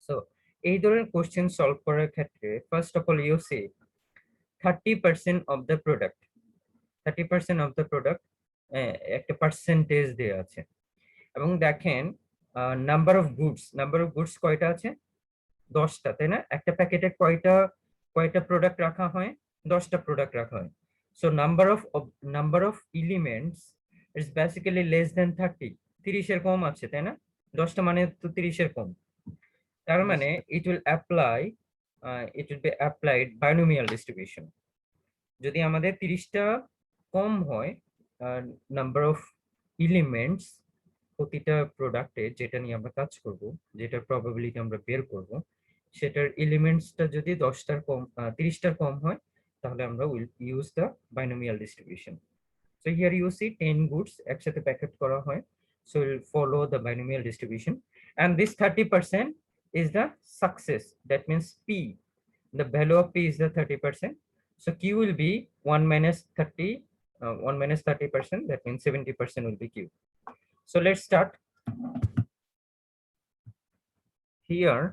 So এই ধরনের question solve করার ক্ষেত্রে first of all you see 30% of the product 30% of the product একটা পার্সেন্টেজ দেওয়া আছে এবং দেখেন নাম্বার অফ গুডস কয়টা আছে 10টা, তাই না? একটা প্যাকেটে কয়টা কয়টা প্রোডাক্ট রাখা হয়? 10টা প্রোডাক্ট রাখা হয়। So number of elements is basically less than 30, 30 এর কম আছে, তাই না? 10টা মানে তো 30 এর কম। তার মানে it will be applied binomial distribution. যদি আমাদের 30টা কম হয় নাম্বার অফ এলিমেন্টস প্রতিটা প্রোডাক্টে, যেটা নিয়ে আমরা কাজ করব, যেটার প্রবাবিলিটি আমরা বের করব, সেটার এলিমেন্টসটা যদি 10টার কম 30টার কম হয়, তাহলে আমরা will use the binomial distribution. So here you see 10 goods একসাথে প্যাকেট করা হয়, so will follow the binomial distribution and this 30% is the success. That means P, the value of P is the 30%. So Q will be 1 minus 30, 1 minus 30%, that means 70% will be Q. So let's start. Here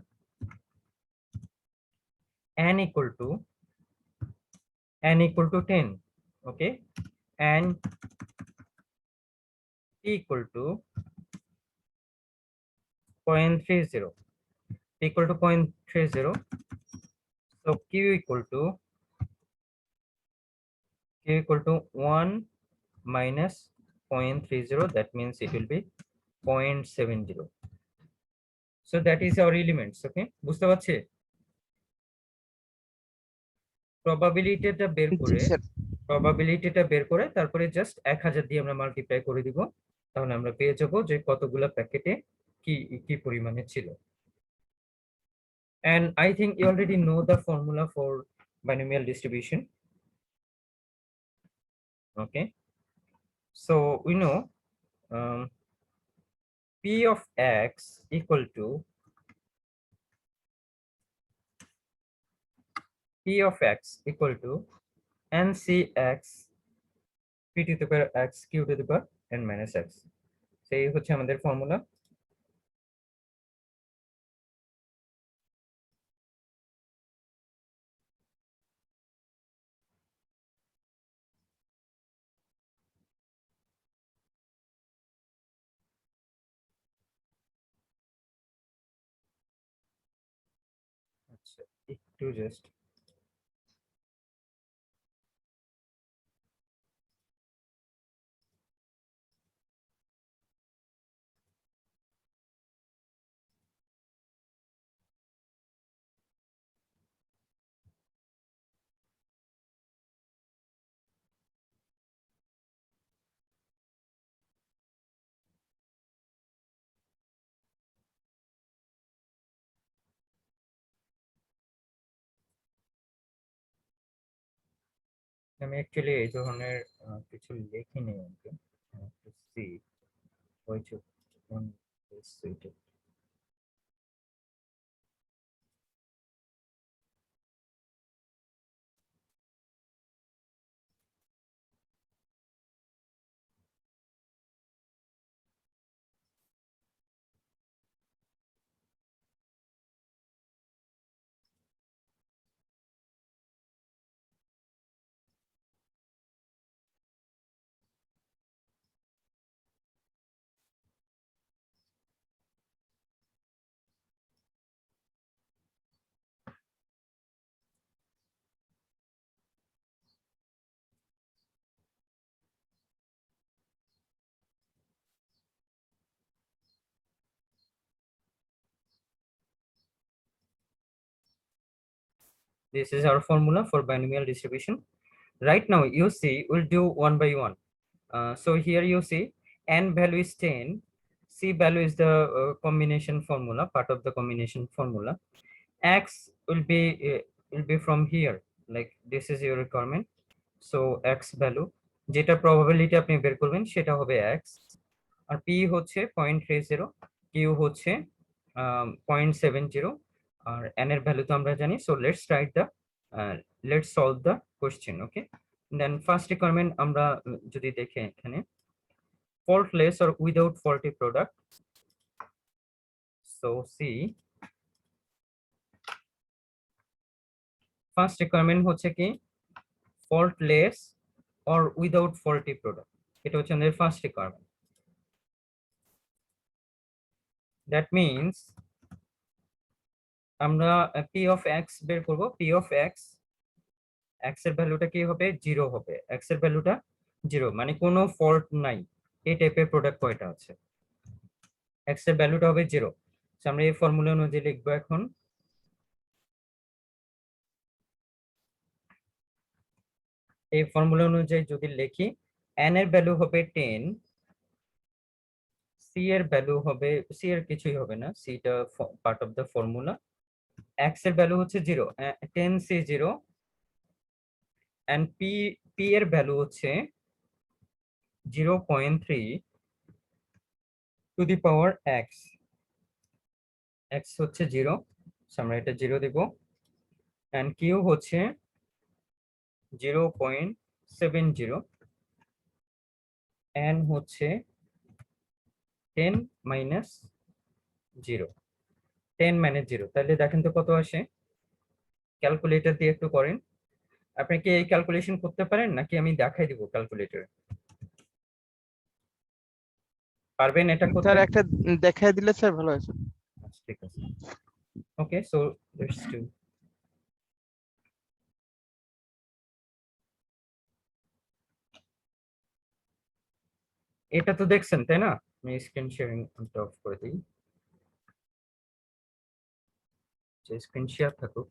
n equal to 10, okay, and P equal to 0.30, P equal to 0.30. So Q equal to 1 minus 0.30, that means it will be 0.70. So that is our elements, okay? বুঝতে পারছে? প্রবাবিলিটিটা বের করে তারপরে just 1000 দিয়ে আমরা multiply করে দিব, তাহলে আমরা পেয়ে যাব যে কতগুলো প্যাকেটে কি কি পরিমাণে ছিল। And I think you already know the formula for binomial distribution. Okay, so we know P of x equal to NCX P to the power x Q to the power n minus x. সেই হচ্ছে আমাদের formula. আচ্ছা, একটু just আমি actually এই ধরনের কিছু লিখিনি আগে। See which one is suited. This is our formula for binomial distribution. Right now, you see, we'll do one by one. So here you see, n value is 10, c value is the combination formula, part of the combination formula. X will be from here, like this is your requirement. So x value, যেটা probability আপনি বের করবেন সেটা হবে x, আর p হচ্ছে 0.30, q হচ্ছে 0.70, আর n এর value তো আমরা জানি। So let's solve the question, okay? Then first requirement আমরা যদি দেখি এখানে, faultless or without faulty product. So see, first requirement হচ্ছে কি ফল্টলেস অর উইদাউট ফল্টি প্রোডাক্ট, এটা হচ্ছে আমাদের ফার্স্ট রিকোয়ারমেন্ট। দ্যাট মিনস আমরা পি অফ এক্স বের করব, পি অফ এক্স, এক্স এর ভ্যালুটা কি হবে, 0 হবে, এক্স এর ভ্যালুটা 0 মানে কোনো ফল্ট নাই, এই টাইপের প্রোডাক্ট কয়টা আছে, এক্স এর ভ্যালুটা হবে 0। আমরা এই ফর্মুলা অনুযায়ী লিখবো এখন। এই ফর্মুলা অনুযায়ী যদি লিখি, n এর ভ্যালু হবে 10, সি এর ভ্যালু হবে, সি এর কিছুই হবে না, সিটা part of the formula, x এর ভ্যালু হচ্ছে 0, 10 সি 0, এন্ড পি, পি এর ভ্যালু হচ্ছে 0.3 to the power x, x হচ্ছে 0, আমরা এটা 0 দিব, এন্ড কিউ হচ্ছে 0.70, এন হচ্ছে 10 মাইনাস 0, 10 মাইনাস 0, তাহলে দেখেন তো কত আসে, ক্যালকুলেটর দিয়ে একটু করেন। আপনি কি এই ক্যালকুলেশন করতে পারেন নাকি আমি দেখাই দিব ক্যালকুলেটরে, পারবেন এটা করতে? স্যার একটা দেখায় দিলে স্যার ভালো আছে। আচ্ছা, ঠিক আছে, ওকে, সো লেটস ডু। এটা তো দেখছেন তাই না, আমি স্ক্রিন শেয়ারিং অফ করে দিই, যে স্ক্রিন শেয়ার থাকুক।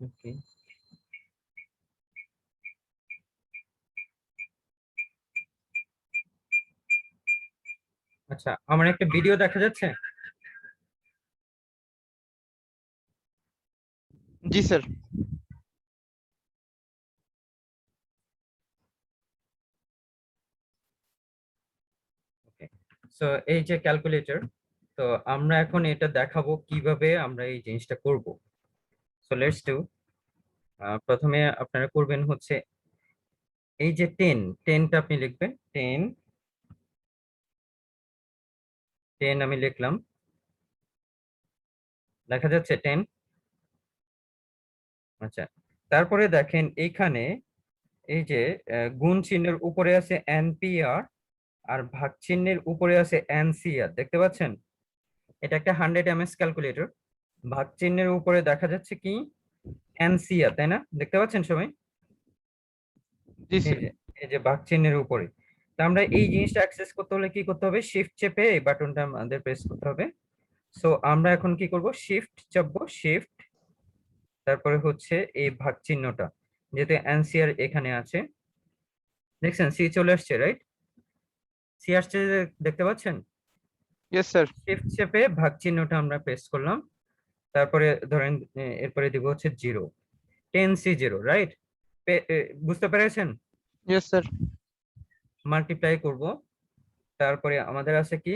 ওকে, আচ্ছা, আমার একটা ভিডিও দেখা যাচ্ছে। জি স্যার। ওকে, সো এই যে ক্যালকুলেটর, তো আমরা এখন এটা দেখাবো কিভাবে আমরা এই জিনিসটা করব। So let's do. প্রথমে আপনারা করবেন হচ্ছে এই যে 10, 10টা আপনি লিখবেন, 10, 10 আমি লিখলাম, দেখা যাচ্ছে 10। আচ্ছা, তারপরে দেখেন এইখানে এই যে গুণ চিহ্নের উপরে আছে এনপিআর আর ভাগ চিহ্নের উপরে আছে এনসিআর, দেখতে পাচ্ছেন? এটা একটা 100 ms ক্যালকুলেটর, ভাগ চিহ্নের উপরে দেখা যাচ্ছে কি এনসিআর, তাই না? দেখতে পাচ্ছেন সবাই? জি এই স্যার। যে, এই যে ভাগ চিহ্নের উপরে। তা আমরা এই জিনিসটা অ্যাক্সেস করতে হলে কি করতে হবে, শিফট চেপে এই বাটনটা আমাদের প্রেস করতে হবে। সো আমরা এখন কি করব, শিফট চাপবো, শিফট, তারপরে হচ্ছে এই ভাগ চিহ্নটা, যেহেতু এনসিআর এখানে আছে, দেখছেন সি চলে আসছে, রাইট? সি আসছে, দেখতে পাচ্ছেন? Yes sir. শিফট চেপে ভাগ চিহ্নটা আমরা প্রেস করলাম, তারপরে ধরেন এরপরে দিব হচ্ছে 0, 10 C 0, রাইট? বুঝতে পেরেছেন? Yes sir. মাল্টিপ্লাই করব, তারপরে আমাদের আছে কি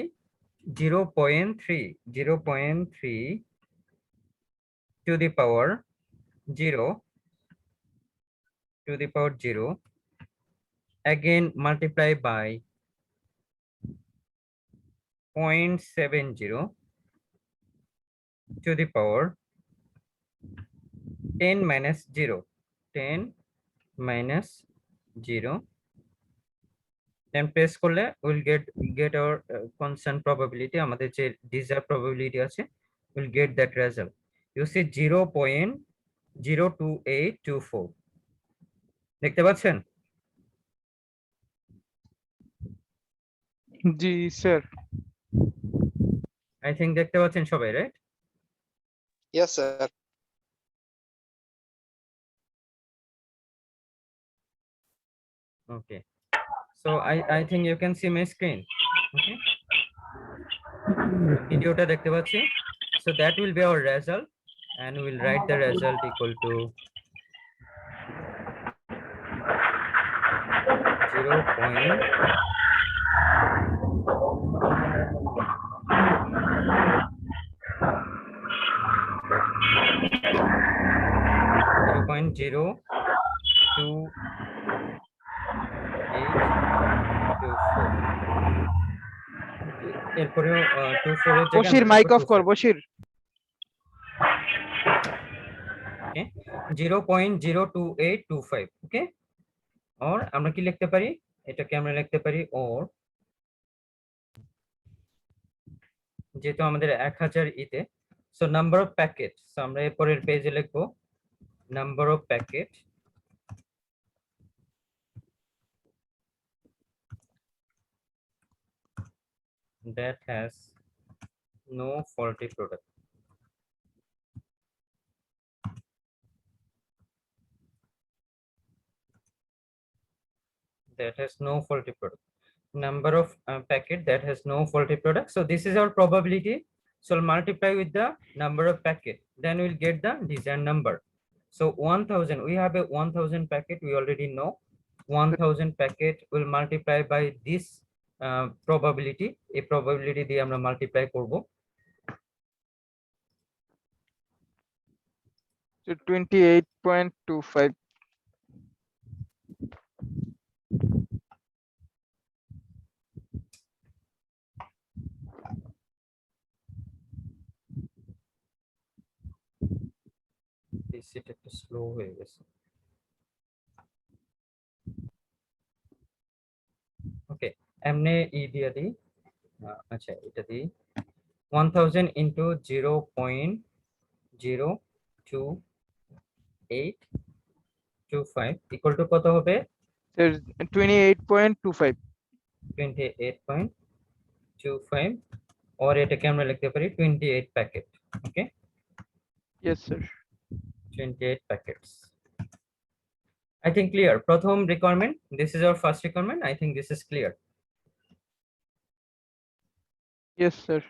0.3, 0.3 to the power 0, to the power 0, again multiply by 0.70 to the power 10 minus 0, 10 minus 0, then press করলে will get our constant probability, আমাদের যে desired probability আছে, will get that result. You see 0.02824, দেখতে পাচ্ছেন? জি স্যার। আই থিঙ্ক দেখতে পাচ্ছেন সবাই, right? Yes, sir. Okay. So I think you can see my screen. Okay. ভিডিওটা দেখতে পাচ্ছি। So that will be our result, and we'll write the result equal to 0.02824 এরপরেও 24 এর জায়গায় বশির আমরা মাইক লিখব অফ কর 25 বশির। ওকে 0.02825 ওকে और আমরা কি লিখতে পারি এটাকে আমরা লিখতে পারি or যেহেতু আমাদের 1000 ইতে so number of packet so আমরা এরপরের পেজে লিখব number of packet that has no faulty product number of packet that has no faulty product. So this is our probability. So multiply with the number of packet, then we'll get the desired number. So 1000, we have a 1000 packet, we already know 1000 packet will multiply by this probability. A probability দিয়ে আমরা multiply করব 28.25। সেটা একটু slow হয়ে গেছে ওকে এমনি ই দিয়ে দিই আচ্ছা এটা দিই 1000 into 0.02825 equal to কত হবে স্যার 28.25। 28.25 और এটাকে আমরা লিখতে পারি 28 packet okay yes sir. 28 packets I think clear প্রথম requirement this is our first requirement I think this is clear yes sir.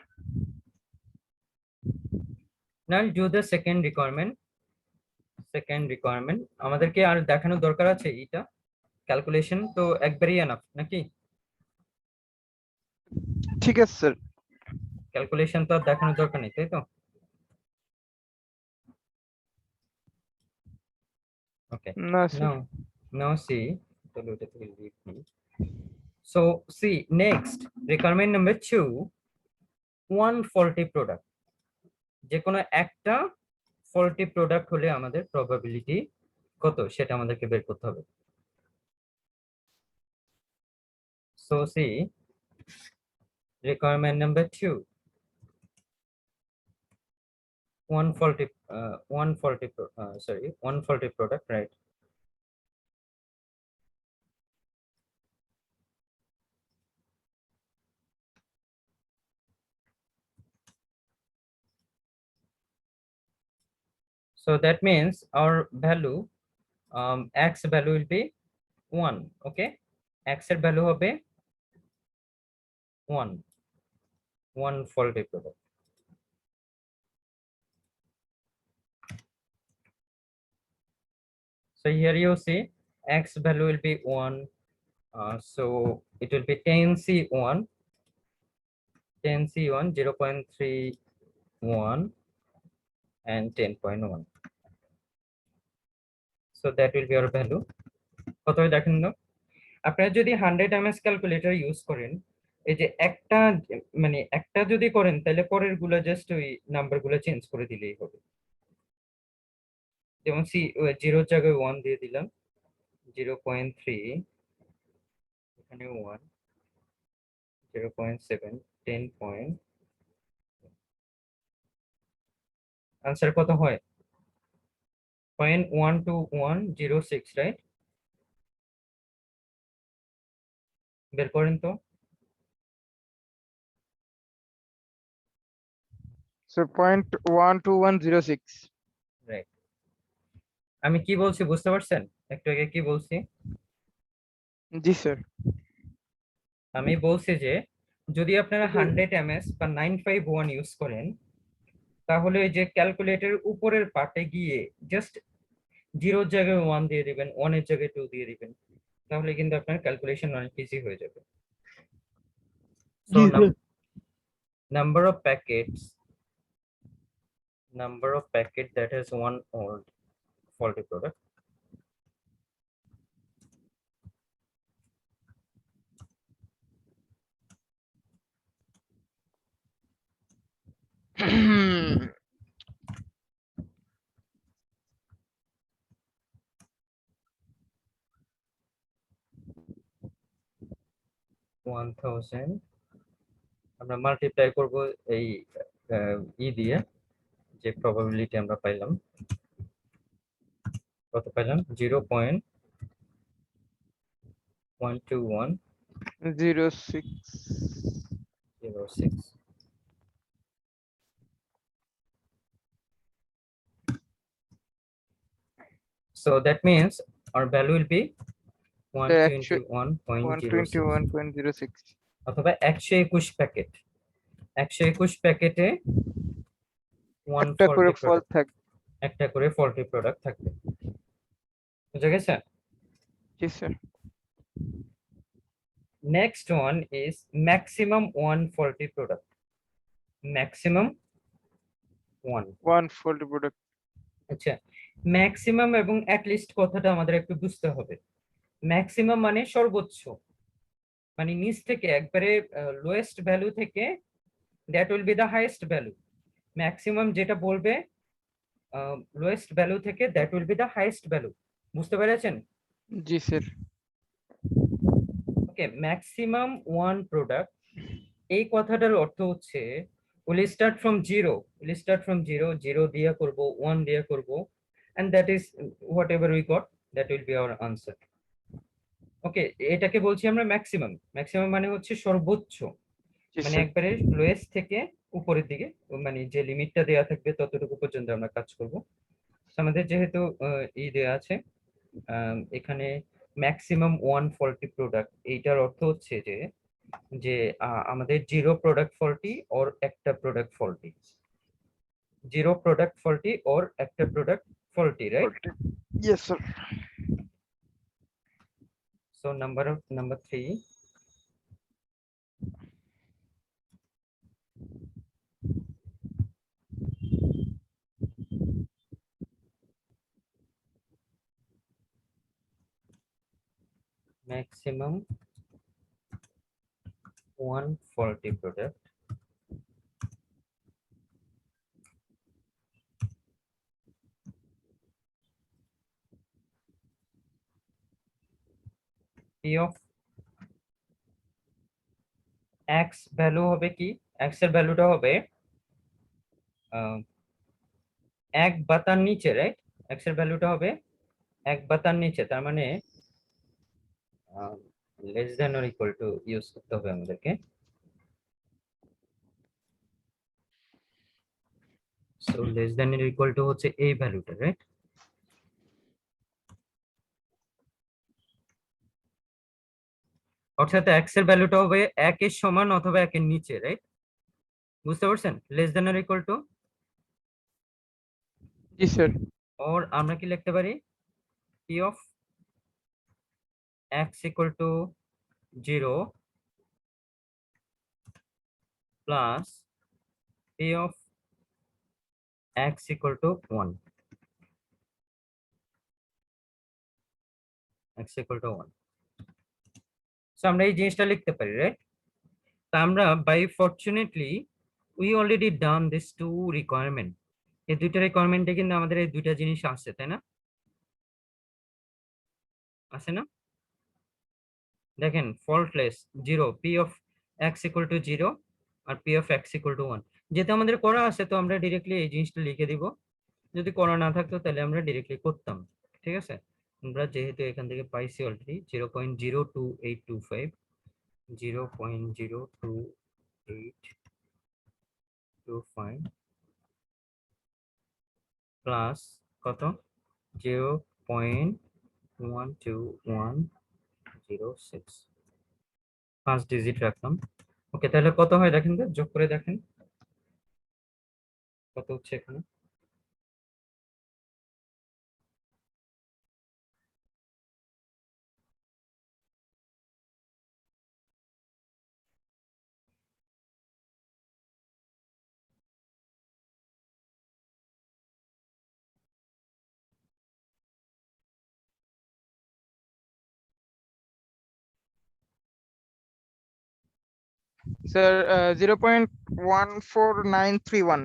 now do the second requirement আমাদেরকে আর দেখানোর দরকার আছে এটা ক্যালকুলেশন তো একবারই এনাফ নাকি ঠিক আছে স্যার। ক্যালকুলেশন তো আর দেখানোর দরকার নেই তাই তো okay না স্যার। now see তাহলে ওটা থেকে লিখি so see next requirement number 2 one faulty product যে কোনো একটা faulty product হলে আমাদের probability কত সেটা আমাদেরকে বের করতে হবে so see requirement number 2 one faulty product right so that means our value x value will be 1 okay x এর value হবে 1 faulty product so here you see x value will be 1 so it will be 10c1 0.31 and 10.1 so that will be our value কত হয় দেখেন না আপনারা যদি 100 ms calculator use করেন এই যে একটা মানে একটা যদি করেন তাহলে পরের গুলো জাস্ট ওই নাম্বার গুলো চেঞ্জ করে দিলেই হবে যেমন সি 0 এর জায়গায় 1 দিয়ে দিলাম 0.3 এখানে 1 0.7 10 পয়েন্ট आंसर কত হয় 0.12106 রাইট বের করেন তো Sir, 0.12106. রাইট। আমি কি বলছি বুঝতে পারছেন? একটু আগে কি বলছি? জি স্যার। আমি বলছি যে যদি আপনারা 100 ms বা 951 ইউজ করেন, তাহলে ওই যে ক্যালকুলেটরের উপরের পার্টে গিয়ে জাস্ট 0 জায়গায় 1 দিয়ে দিবেন, 1 এর জায়গায় 2 দিয়ে দিবেন, তাহলে কিন্তু আপনার ক্যালকুলেশন অনেক ইজি হয়ে যাবে। So number of packets that has one old faulty product, one thousand আমরা মাল্টিপ্লাই করব এই দিয়ে, যে প্রবাবিলিটি আমরা পাইলাম, কত পাইলাম? 0.12106। 06. So that means our value will be The actual 121.06 121.06. অথবা 121 প্যাকেট। 121 প্যাকেটে একটা করে ফল থাকবে। একটা করে ফল্টি প্রোডাক্ট থাকবে। বুঝা গেছে? জি sir. Next one is maximum one faulty product. Maximum one. One faulty product. আচ্ছা, ম্যাক্সিমাম এবং অ্যাটলিস্ট কথাটা আমাদের একটু বুঝতে হবে। ম্যাক্সিমাম মানে সর্বোচ্চ, মানে নিচ থেকে একবারে লোয়েস্ট ভ্যালু থেকে that will be the highest value. Maximum যেটা বলবে লোয়েস্ট ভ্যালু থেকে that will be the highest value. বুঝতে পেরেছেন? জি স্যার। ওকে, ম্যাক্সিমাম ওয়ান প্রোডাক্ট, এই কথাটার অর্থ হচ্ছে will start from zero, zero দিয়ে করব, 1 দিয়ে করব, and that is whatever we got, that will be our answer. ওকে, এটাকে বলছি আমরা ম্যাক্সিমাম। ম্যাক্সিমাম মানে হচ্ছে সর্বোচ্চ, জি মানে স্যার। একবারে লোয়েস্ট থেকে উপরের দিকে, মানে যে লিমিটটা দেয়া থাকবে ততটুকু পর্যন্ত আমরা কাজ করব। আমাদের যেহেতু দেয়া আছে এখানে ম্যাক্সিমাম ওয়ান ফল্টি প্রোডাক্ট, এইটার অর্থ হচ্ছে যে যে আমাদের জিরো প্রোডাক্ট ফল্টি ওর একটা product faulty, zero product faulty or একটা product faulty, right? Yes sir. So number 3, maximum one faulty product p of x value হবে কি? x এর ভ্যালুটা হবে 1 বা তার নিচে, রাইট? x এর ভ্যালুটা হবে 1 বা তার নিচে, তার মানে less than or equal to use করতে হবে আমাদেরকে। So less than or equal to হচ্ছে এই ভ্যালুটা, রাইট? অর্থাৎ x এর ভ্যালুটা হবে 1 এর সমান অথবা 1 এর নিচে, রাইট? বুঝতে পারছেন? Less than or equal to, G sir. और আমরা কি লিখতে পারি? p of x equal to 0 plus p of x equal to 1, x equal to 1. So আমরা এই জিনিসটা লিখতে পারি, রাইট? তা আমরা by fortunately we already done this two requirement. এই দুইটা রিকোয়ারমেন্টে কিন্তু আমাদের এই দুইটা জিনিস আছে, তাই না? আছে না? দেখেন, faultless zero, p of x equal to 0 আর p of x equal to 1, যেহেতু আমাদের করা আছে তো আমরা ডিরেক্টলি এই জিনিসটা লিখে দিব। যদি করা না থাকতো তাহলে আমরা ডিরেক্টলি করতাম, ঠিক আছে? আমরা যেহেতু এখান থেকে পাইছি অলরেডি 0.02825, 0.02825 প্লাস কত 0.12106 5 ডিজিট রাখলাম। ওকে, তাহলে কত হয় দেখেন তো, যোগ করে দেখেন কত হচ্ছে এখানে। Sir, 0.14931.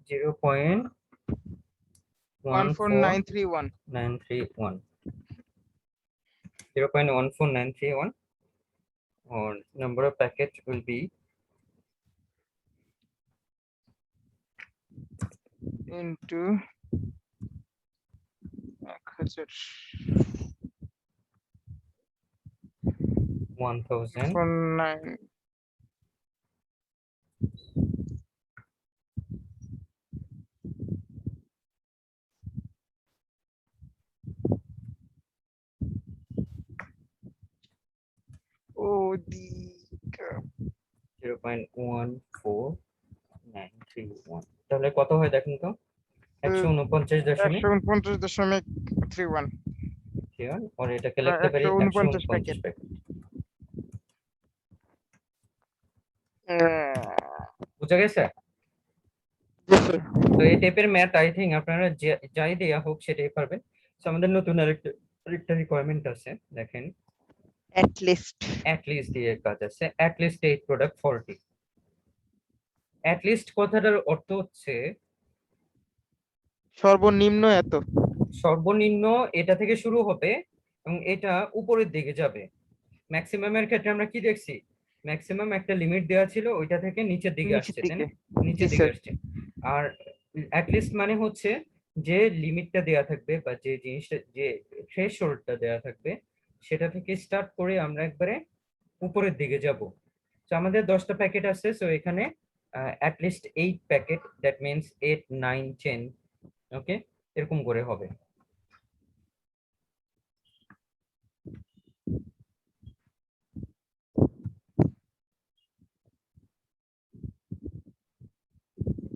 0.14931 0.14931 or number of packet will be Into 1000 49. Oh, the 0.14931 তাহলে কত হয় দেখেন তো 149.31 149.31. আর এটাকে লিখতে পারি 149 149 প্যাকেট। প্যাকেট। বুঝা গেছে? Yes, sir. তো এই টাইপের ম্যাথ আই থিং আপনারা যাই দেয়া হোক সেটাই পারবেন। তো আমাদের নতুন আরেকটা রিকোয়ারমেন্ট আছে, দেখেন At least. অ্যাট লিস্ট দিয়ে কাজ আছে, at least 8 product faulty. At least কথাটার অর্থ হচ্ছে সর্বনিম্ন এত। সর্বনিম্ন এটা থেকে শুরু হবে এবং এটা উপরের দিকে যাবে। ম্যাক্সিমামের ক্ষেত্রে আমরা কি দেখছি, ম্যাক্সিমাম একটা লিমিট দেওয়া ছিল, ওইটা থেকে নিচের দিকে নিচের আসছে, তাই দিকে। না? নিচের জি, দিকে স্যার। আসছে। আর অ্যাটলিস্ট মানে হচ্ছে যে লিমিটটা দেওয়া থাকবে বা যে জিনিসটা, যে থ্রেশহোল্ডটা দেওয়া থাকবে সেটা থেকে স্টার্ট করে আমরা একবারে উপরের দিকে যাব। তো আমাদের 10টা প্যাকেট আছে, সো এখানে অ্যাটলিস্ট 8 প্যাকেট, দ্যাট মিন্স 8 9 10, ওকে, এরকম করে হবে।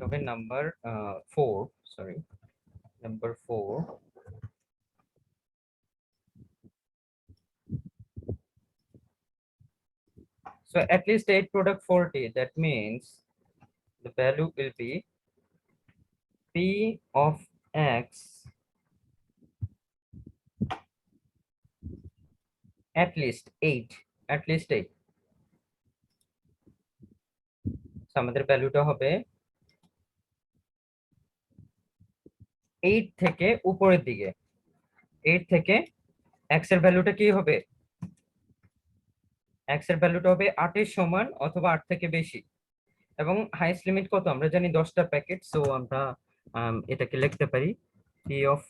তবে number 4, sorry, number 4, so at least 8 product 40, that means the value will be p of x at least 8, at least 8, so আমাদের ভ্যালুটা হবে 8 থেকে উপরের দিকে, 8 থেকে x এর ভ্যালুটা কি হবে, x এর ভ্যালুটা হবে 8 এর সমান অথবা 8 থেকে বেশি, এবং হাইয়েস্ট লিমিট কত আমরা জানি 10টা প্যাকেট, সো আমরা এটাকে লিখতে পারি p of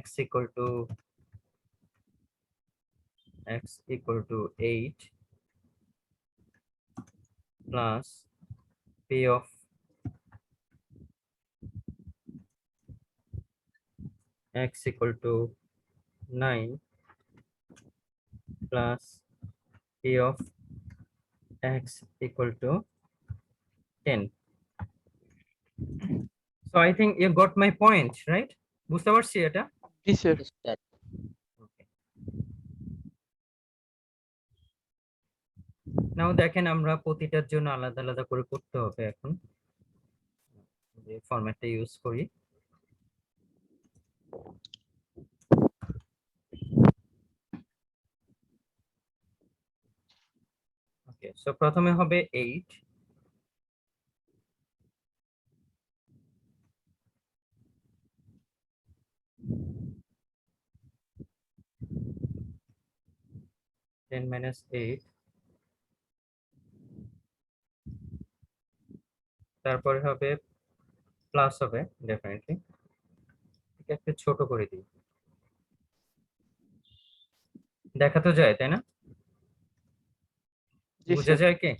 x equal to 8 plus p of x equal to 9 plus p of x equal to 10. So I think you got my point, right? বুঝতে পারছি এটা? জি, স্যার। Okay. নাও দেখেন আমরা প্রতিটার জন্য আলাদা আলাদা করে করতে হবে এখন, যে ফরম্যাটটা ইউজ করি। ওকে, সো প্রথমে হবে 8, then minus 8, তারপরে হবে প্লাস হবে ডেফিনেটলি, একটু ছোট করে দিই, দেখা তো যায় তাই না, জি, বুঝা স্যার। যায় কি?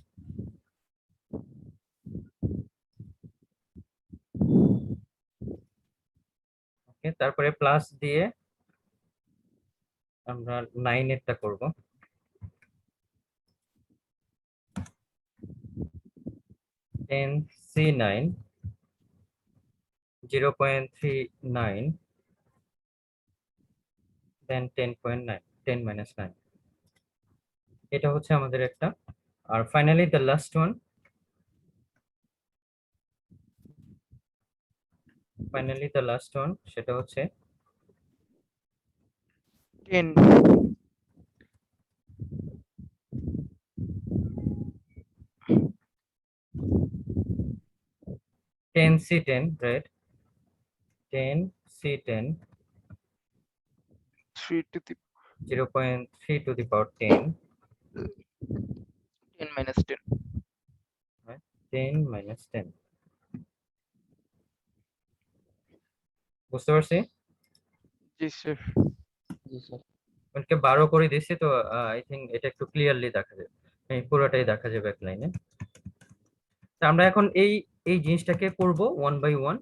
তারপরে প্লাস দিয়ে আমরা 9 এরটা করব। 10C9 0.39 then 10.9 10 minus 9 এটা হচ্ছে আমাদের একটা। আর ফাইনালি দ্য লাস্ট ওয়ান, সেটা হচ্ছে 10 10C10, right? 10C10 3 to the 0.3 to the power 10, 10 minus 10 right? 10 minus 10, বুঝতে পারছি? জি স্যার ওকে 12 করে দিয়েছি তো আই থিংক এটা একটু ক্লিয়ারলি দেখা যাবে, এই পুরোটাই দেখা যাবে এক লাইনে। তা আমরা এখন এই এই জিনিসটাকে করব ওয়ান বাই ওয়ান।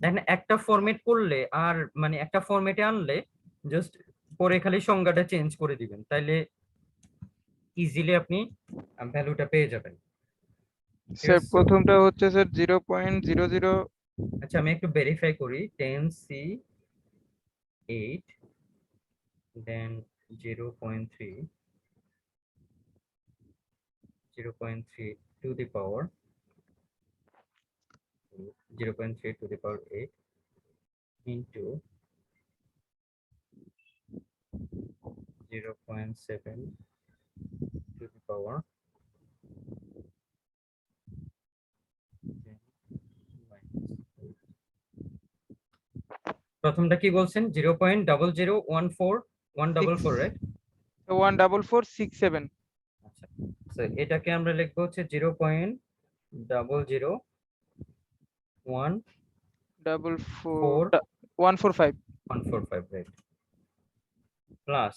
দেখেন একটা ফরম্যাট করলে আর মানে একটা ফরম্যাটে আনলে জাস্ট পরে খালি সংজ্ঞাটা চেঞ্জ করে দিবেন, তাইলে ইজিলি আপনি ভ্যালুটা পেয়ে যাবেন। ঠিক স্যার আছে? প্রথমটা হচ্ছে স্যার 0.00 আচ্ছা আমি একটু ভেরিফাই করি। 10C8 then 0.3 to the power 0.3 to the power 8 into 0.7 to the power 10 minus 8. প্রথমটা কি বলছেন? 0.0014144, রাইট? 14467 আচ্ছা, তো এটাকে আমরা লিখবো হচ্ছে 0.0014145, 145 রাইট? প্লাস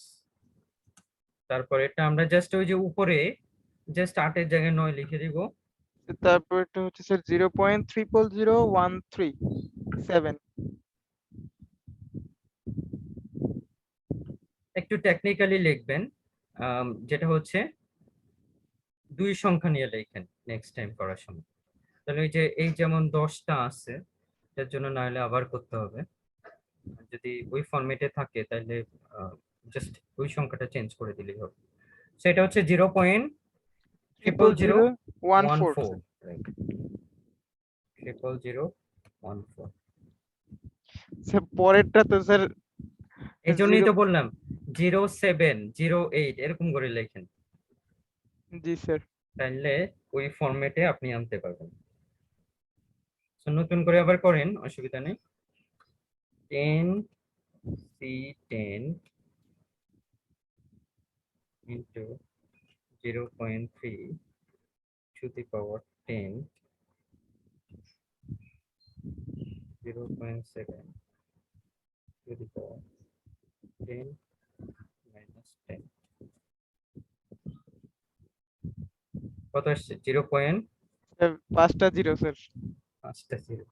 তারপর এটা আমরা জাস্ট ওই যে উপরে জাস্ট 8 এর জায়গায় 9 লিখে দিব। তারপর এটা হচ্ছে স্যার 0.000137 একটু টেকনিক্যালি লিখবেন, যেটা হচ্ছে 2 সংখ্যা নিয়ে লেখেন নেক্সট টাইম করার সময়। তাহলে ওই যে এই যেমন 10টা আছে, এর জন্য না হলে আবার করতে হবে। যদি ওই ফরম্যাটে থাকে তাহলে জাস্ট ওই সংখ্যাটা চেঞ্জ করে দিলেই হবে। সেটা হচ্ছে 0.0014 0.00014। স্যার পরেরটা তো স্যার এই জন্যই 0 তো বললাম 0708 এরকম করে লেখেন, জি স্যার তাহলে ওই ফরম্যাটে আপনি আনতে পারবেন। So, নতুন করে আবার করেন, অসুবিধা নেই। 10C10 into 0.3 to the power 10, 0.7 to the power 10 minus 10, কত আসছে? 0.5টা স্যার 5টা 0 স্যার জিরো।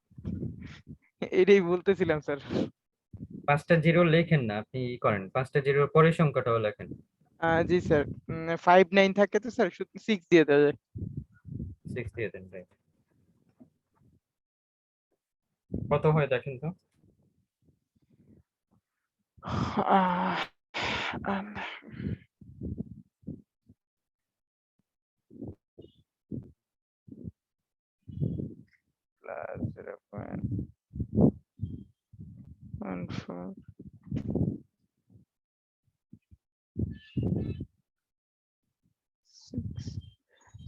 এটাই বলতেছিলাম স্যার 5টা জিরো লেখেন না, আপনি ই করেন 5টা জিরোর পরের সংখ্যাটাও লেখেন। জি স্যার 59 থাকে তো স্যার শুধু 6 দিয়ে দেওয়া যায় 6 দিয়ে দেন, রাইট? কত হয় দেখেন তো। আহ, আম, plus 0.14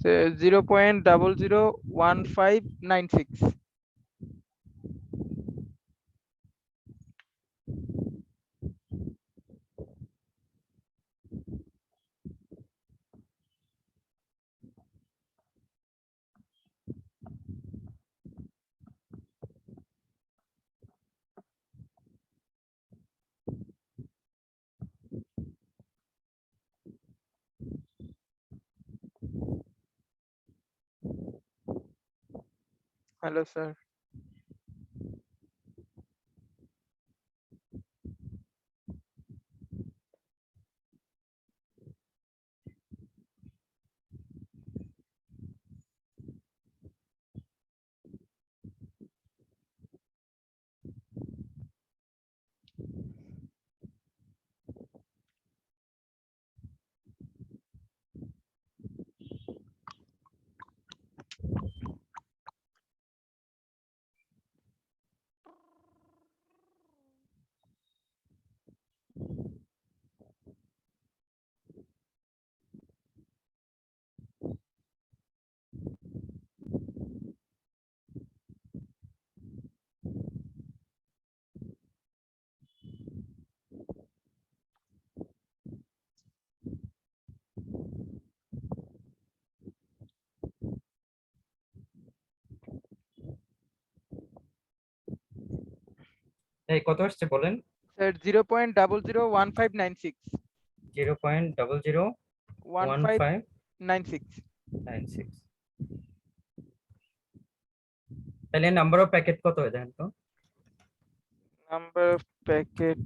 0.001596 হ্যালো স্যার এই কত আসছে বলেন? স্যার 0.001596 0.001596 1596 তাহলে নাম্বার অফ প্যাকেট কত হয় দেখেন তো? number of packet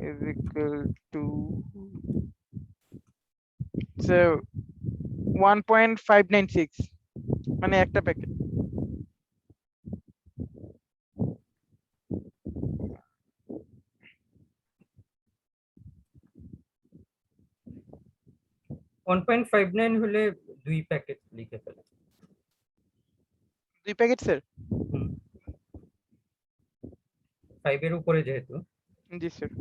is equal to so 1.596 মানে একটা প্যাকেট। ওয়ান 1.59 হলে 2 প্যাকেট লিখে ফেলেন। 2 প্যাকেট স্যার? 5 এর উপরে যেহেতু। জি স্যার।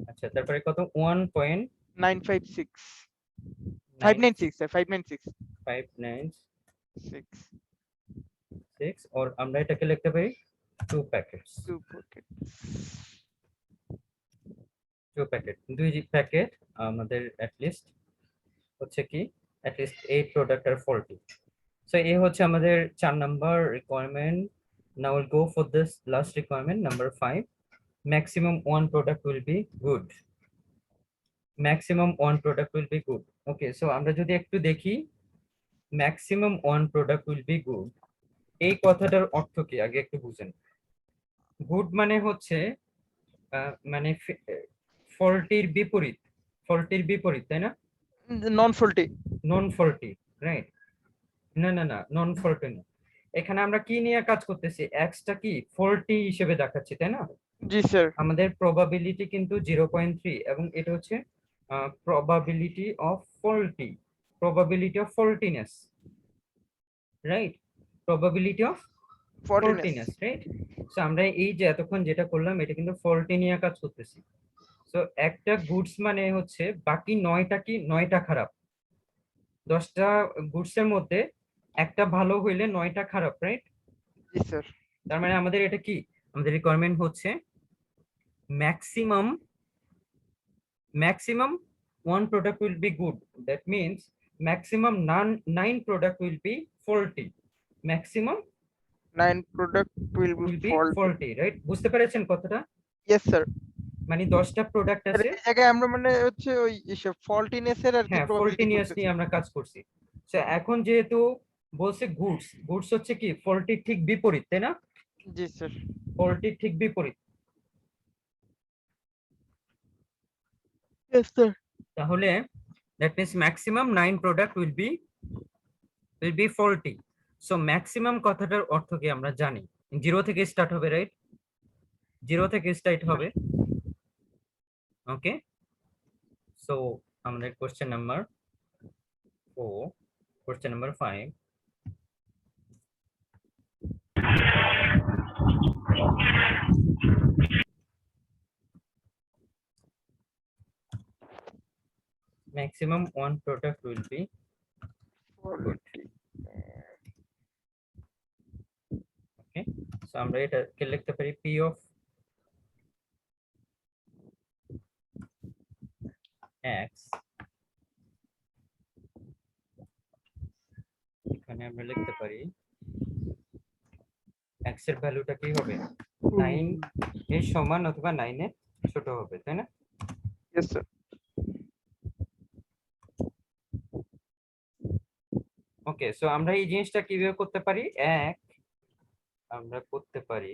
আচ্ছা তারপরে কত? 1.596 956 596 স্যার 596 और আমরা এটাকে লিখতে পারি 2 প্যাকেটস। 2 packets 2 প্যাকেট, 2 প্যাকেট আমাদের at least হচ্ছে কি at least 8 প্রোডাক্ট আর 40। সো এই হচ্ছে আমাদের 4 number requirement. Now will go for this last requirement number 5, maximum one product will be good. maximum one product will be good. Okay, so আমরা যদি একটু দেখি maximum one product will be good এই কথাটার অর্থ কি আগে একটু বুঝেন। গুড মানে হচ্ছে মানে ফল্টির বিপরীত, ফল্টির বিপরীত, তাই না? নন ফল্টি। নন ফল্টি, রাইট? না না না, নন ফল্টি না। এখানে আমরা কি নিয়ে কাজ করতেছি? এক্সটা কি ফল্টি হিসেবে দেখাচ্ছি, তাই না? জি স্যার। আমাদের প্রবাবিলিটি কিন্তু 0.3 এবং এটা হচ্ছে probability of faulty, probability of faultiness, right? probability of faultiness, right? So আমরা এই যে এতক্ষণ যেটা করলাম এটা কিন্তু ফল্টি নিয়ে কাজ করতেছি। সো একটা গুডস মানে হচ্ছে বাকি 9টা কি 9টা খারাপ, 10টা গুডস এর মধ্যে একটা ভালো হইলে 9টা খারাপ, রাইট? জি স্যার। তার মানে আমাদের এটা কি, আমাদের রিকোয়ারমেন্ট হচ্ছে maximum one product will be good. That means maximum 9 product will be faulty. Maximum 9 product will be will be faulty. faulty, right? বুঝতে পেরেছেন কথাটা? Yes sir. মানে 10টা প্রোডাক্ট স্যার আছে, এই জায়গায় আমরা মানে হচ্ছে ওই ফল্টিনেস এর আর কি হ্যাঁ প্রবাবিলিটি ফল্টিনিয়াস করতেছি। নিয়ে আমরা কাজ করছি। সো এখন যেহেতু বলছে গুডস, গুডস হচ্ছে কি ফল্টির ঠিক বিপরীত, তাই না? জি স্যার। ফল্টির ঠিক বিপরীত। Yes sir. তাহলে that means maximum 9 product will be faulty. So maximum কথাটার অর্থ কি আমরা জানি, 0 থেকে স্টার্ট হবে, রাইট? 0 থেকে স্টার্ট হবে। ওকে, সো আমাদের question number 4, question number 5, maximum one product will be good. Okay, so আমরা এটাকে লিখতে পারি p of x, এখানে আমরা লিখতে পারি x এর ভ্যালুটা কি হবে, 9 এর সমান অথবা 9 এর ছোট হবে, তাই না? Yes sir. ওকে, সো আমরা এই জিনিসটা কিভাবে করতে পারি? আমরা করতে পারি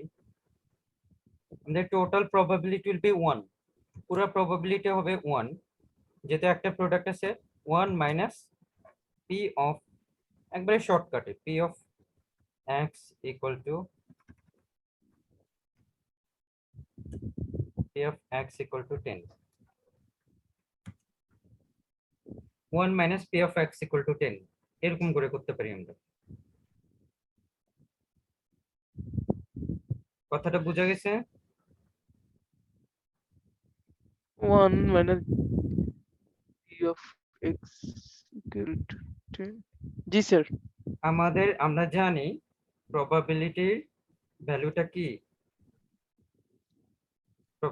আমাদের টোটাল প্রবাবিলিটি উইল বি 1, পুরো প্রবাবিলিটি হবে 1, যেটা একটা প্রোডাক্ট আছে 1 মাইনাস পি অফ, একবারে শর্টকাটে P of x equal two P of x equal two 10, 1 minus P of x equal two 10, এরকম করে করতে পারি আমরা। কথাটা বোঝা গেছে? 1 minus p of x equal to 10. G sir. আমরা জানি প্রবাবিলিটির ভ্যালুটা কি,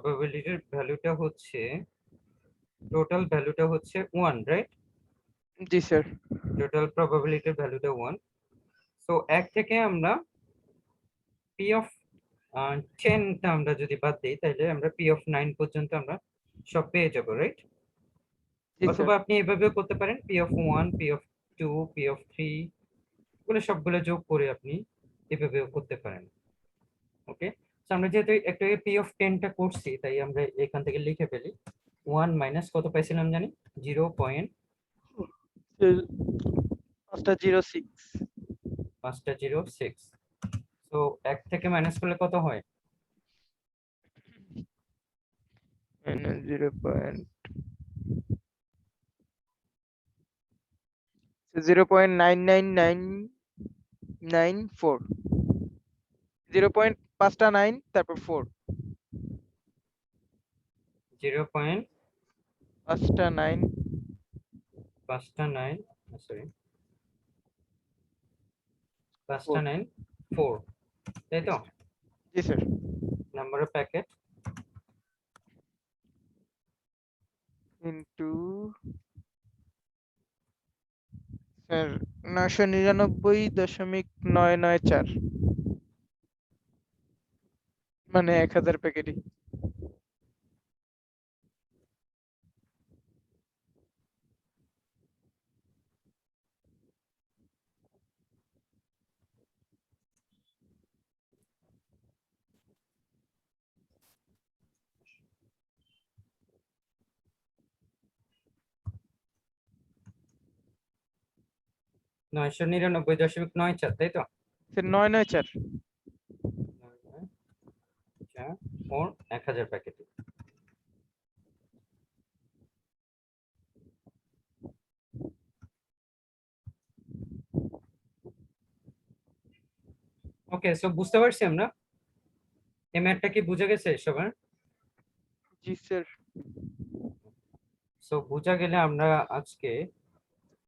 প্রবাবিলিটির ভ্যালুটা হচ্ছে টোটাল ভ্যালুটা হচ্ছে 1, রাইট? জি স্যার। টোটাল প্রবাবিলিটির ভ্যালুটা 1। সো 1 থেকে আমরা পি অফ 10টা আমরা যদি বাদ দিই তাহলে আমরা পি অফ 9 পর্যন্ত আমরা সব পেয়ে যাব, রাইট? জি স্যার। অথবা আপনি এভাবেও করতে পারেন, P of 1, P of 2, P of 3 গুলো সবগুলো যোগ করে আপনি এভাবেও করতে পারেন। ওকে, আমরা যেহেতু একটা পি অফ 10টা করছি তাই আমরা এখান থেকে লিখে ফেলি 1 মাইনাস কত পাইছিলাম জানি 506। 0.506। তো 1 থেকে মাইনাস করলে কত হয়? মাইনাস 0.999994। 0.5টা 9 তারপর 4। 5টা 9 0.5টা 9, সরি 5টা 4। 9 4, তাই তো? জি sir. Number of packet into sir 999.994, মানে 1000 প্যাকেটই। নয়শো 99.94, তাই তো? স্যার 994। 4 1000 প্যাকেট। ওকে, সো বুঝতে পারছি আমরা, এই ম্যাথটা কি বুঝে গেছে সবার? জি স্যার। সো বুঝা গেলে আমরা আজকে